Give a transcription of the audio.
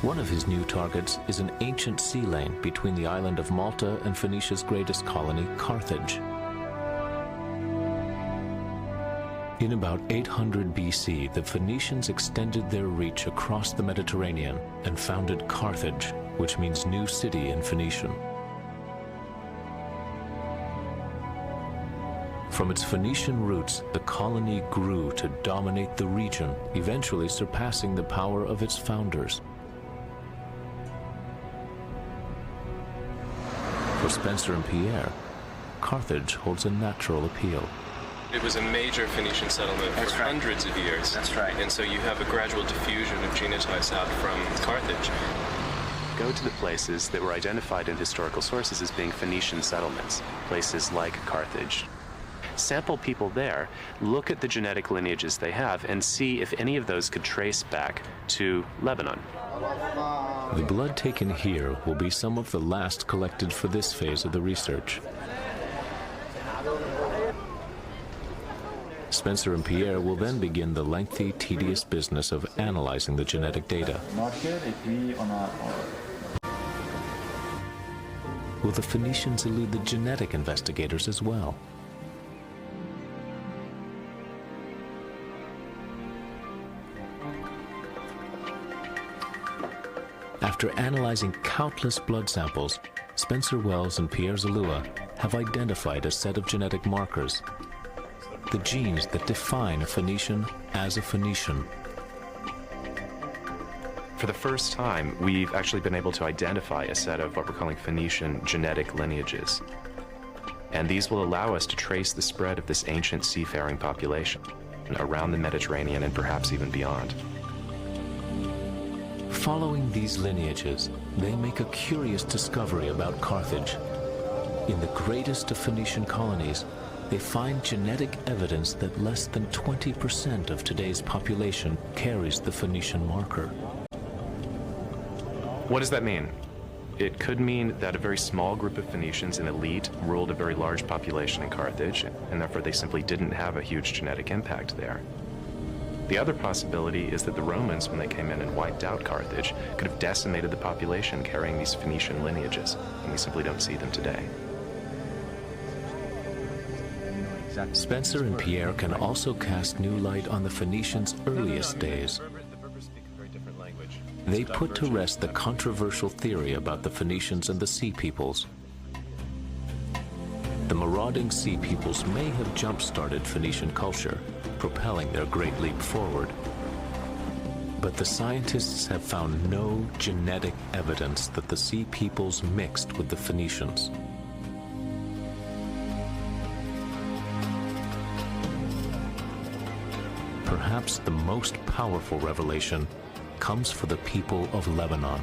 One of his new targets is an ancient sea lane between the island of Malta and Phoenicia's greatest colony, Carthage. In about 800 BC, the Phoenicians extended their reach across the Mediterranean and founded Carthage, which means new city in Phoenician. From its Phoenician roots, the colony grew to dominate the region, eventually surpassing the power of its founders. For Spencer and Pierre, Carthage holds a natural appeal. It was a major Phoenician settlement for hundreds of years. That's right. And so you have a gradual diffusion of genotypes out from Carthage. Go to the places that were identified in historical sources as being Phoenician settlements, places like Carthage. Sample people there, look at the genetic lineages they have, and see if any of those could trace back to Lebanon. The blood taken here will be some of the last collected for this phase of the research. Spencer and Pierre will then begin the lengthy, tedious business of analyzing the genetic data. Will the Phoenicians elude the genetic investigators as well? After analyzing countless blood samples, Spencer Wells and Pierre Zalua have identified a set of genetic markers, the genes that define a Phoenician as a Phoenician. For the first time, we've actually been able to identify a set of what we're calling Phoenician genetic lineages. And these will allow us to trace the spread of this ancient seafaring population around the Mediterranean and perhaps even beyond. Following these lineages, they make a curious discovery about Carthage. In the greatest of Phoenician colonies, they find genetic evidence that less than 20% of today's population carries the Phoenician marker. What does that mean? It could mean that a very small group of Phoenicians, an elite, ruled a very large population in Carthage, and therefore they simply didn't have a huge genetic impact there. The other possibility is that the Romans, when they came in and wiped out Carthage, could have decimated the population carrying these Phoenician lineages, and we simply don't see them today. Spencer and Pierre can also cast new light on the Phoenicians' earliest days. They put to rest the controversial theory about the Phoenicians and the Sea Peoples. The marauding Sea Peoples may have jump-started Phoenician culture, propelling their great leap forward. But the scientists have found no genetic evidence that the Sea Peoples mixed with the Phoenicians. Perhaps the most powerful revelation comes for the people of Lebanon.